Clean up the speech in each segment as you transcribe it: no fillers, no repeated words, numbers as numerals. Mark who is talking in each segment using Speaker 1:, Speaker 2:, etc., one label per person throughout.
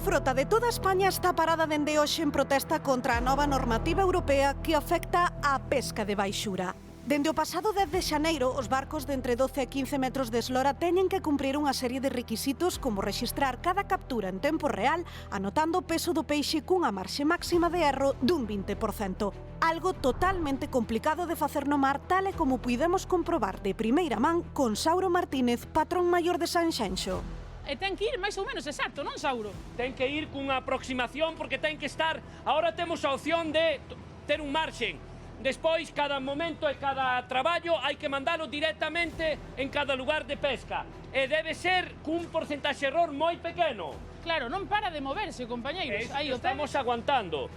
Speaker 1: frota de toda España está parada dende hoxe en protesta contra a nova normativa europea que afecta á pesca de baixura. Dende o pasado 10 de xaneiro, os barcos de entre 12 e 15 metros de eslora teñen que cumprir unha serie de requisitos como rexistrar cada captura en tempo real, anotando o peso do peixe cunha marxe máxima de erro dun 20%. Algo totalmente complicado de facer no mar, tal e como puidemos comprobar de primeira man con Sauro Martínez, patrón maior de Sanxenxo.
Speaker 2: E ten que ir máis ou menos exacto, non, Sauro?
Speaker 3: Ten que ir cunha aproximación porque ten que estar... Ahora temos a opción de ter un marxen. Despois, cada momento e cada traballo hai que mandalo directamente en cada lugar de pesca. E debe ser cun porcentaxe error moi pequeno.
Speaker 2: Claro, non para de moverse, compañeiros. Aí o
Speaker 3: estamos aguantando.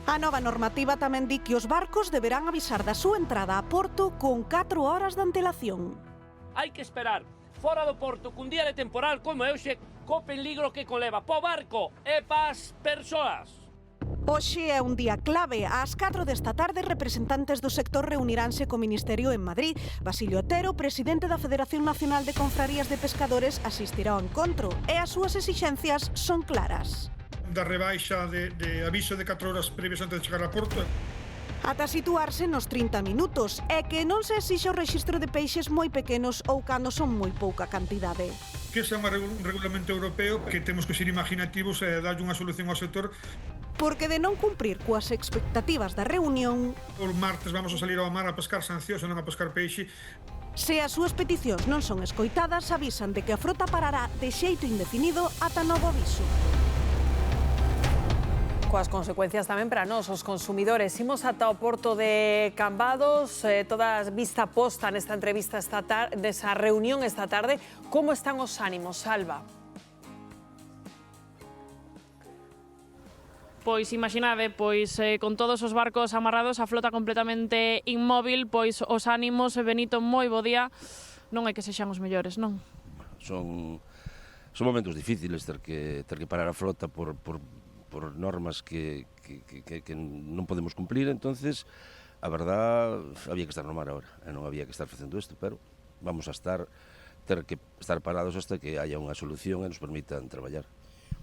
Speaker 1: A nova normativa tamén di que os barcos deberán avisar da súa entrada a porto con 4 horas de antelación.
Speaker 3: Hai que esperar fora do porto cun día de temporal como é hoxe, co peligro que conleva po barco e pas persoas.
Speaker 1: Hoxe é un día clave. Ás 4 desta tarde, representantes do sector reuniránse co Ministerio en Madrid. Basilio Otero, presidente da Federación Nacional de Confrarías de Pescadores, asistirá ao encontro e as súas exixencias son claras.
Speaker 4: Da rebaixa de aviso de 4 horas previas antes de chegar a porto.
Speaker 1: Ata situarse nos 30 minutos e que non se exixa o rexistro de peixes moi pequenos ou cando son moi pouca cantidade.
Speaker 4: Que ese é un regulamento europeo que temos que ser imaginativos e darlle unha solución ao sector.
Speaker 1: Porque de non cumprir coas expectativas da reunión...
Speaker 4: O martes vamos a salir ao mar a pescar sancións e non a pescar peixe.
Speaker 1: Se as súas peticións non son escoitadas, avisan de que a frota parará de xeito indefinido ata novo aviso.
Speaker 5: Coas consecuencias tamén para nós, os consumidores. Imos ata o porto de Cambados, toda vista posta nesta entrevista nesa reunión esta tarde. Como están os ánimos, Salva?
Speaker 2: Pois imaginade, con todos os barcos amarrados, a flota completamente inmóvil, pois os ánimos, Benito, moi bo día, non hai que sexan os mellores, non?
Speaker 6: Son momentos difíciles ter que parar a flota por normas que non podemos cumplir, entonces a verdad había que estar no mar agora, non había que estar facendo isto, pero vamos a ter que estar parados hasta que haya unha solución e nos permitan traballar.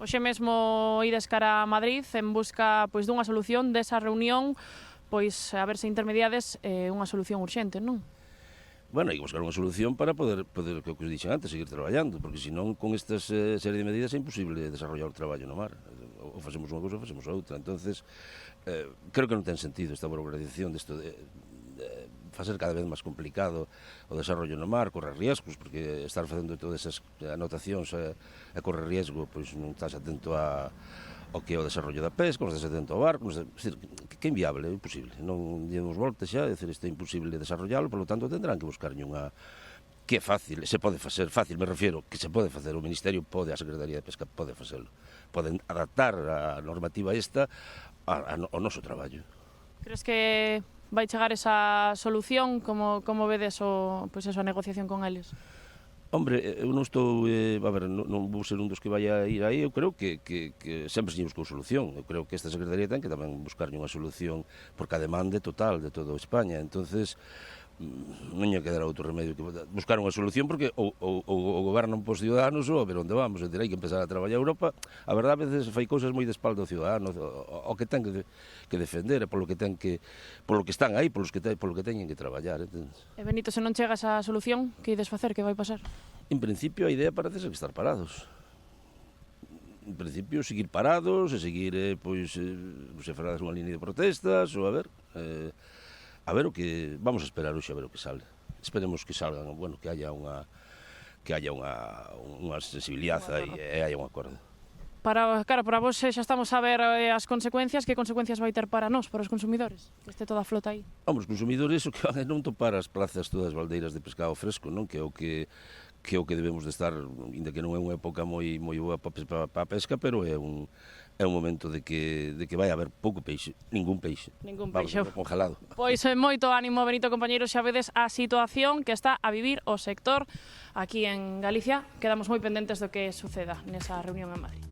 Speaker 2: Hoxe mesmo ides cara a Madrid en busca dunha solución desa reunión, a ver se intermediades unha solución urxente, non?
Speaker 6: Bueno, hai que buscar unha solución para poder, que os dixen antes, seguir traballando, porque senón con estas serie de medidas é imposible desarrollar o traballo no mar. Ou facemos unha cousa ou facemos outra. Entonces, creo que non ten sentido esta burocratización desto de facer cada vez máis complicado o desarrollo no mar, correr riesgos, porque estar facendo todas esas anotacións e correr riesgo, pois non estás atento ao que é o desarrollo da pesca, non estás atento ao barco, é dicir, que é inviable, é imposible. Non demos voltas xa, é dicir, isto é imposible desarrollalo, por lo tanto tendrán que buscarlle unha que é fácil, se pode facer, fácil me refiero, que se pode facer, o Ministerio pode, a Secretaría de Pesca pode facelo, poden adaptar a normativa esta ao noso traballo.
Speaker 2: Crees que vai chegar esa solución? Como vedes a negociación con eles?
Speaker 6: Hombre, eu non estou, non vou ser un dos que vai a ir aí, eu creo que sempre se buscou solución, eu creo que esta Secretaría ten que tamén buscarlle unha solución, porque a demanda é total de toda España, entonces non lle quedará outro remedio que buscar unha solución, porque o gobernan pos ciudadanos ou a ver onde vamos, é dicir, hai que empezar a traballar a Europa. A verdade, a veces fai cousas moi de espalda ao ciudadano, o que ten que defender, polo que están aí, polo que teñen que traballar, entendes?
Speaker 2: E Benito, se non chega esa solución, que ides facer, que vai pasar?
Speaker 6: En principio, a idea parece ser que estar parados. En principio, seguir parados, e seguir, se farás unha línea de protestas, ou a ver o que... Vamos a esperar hoxe a ver o que sale. Esperemos que salgan, bueno, que haya unha sensibilidade e haya un acordo.
Speaker 2: Para vos xa estamos a ver as consecuencias, que consecuencias vai ter para nós, para os consumidores, que este toda a flota aí?
Speaker 6: Os consumidores o que van é non topar as plazas todas as baldeiras de pescado fresco, non? Que é o que debemos de estar, ainda que non é unha época moi boa para a pesca, pero é un momento de que vai haber pouco peixe, ningún peixe.
Speaker 2: Ningún peixe.
Speaker 6: Congelado.
Speaker 2: Pois moito ánimo, Benito, compañeros, xa vedes a situación que está a vivir o sector aquí en Galicia. Quedamos moi pendentes do que suceda nesa reunión en Madrid.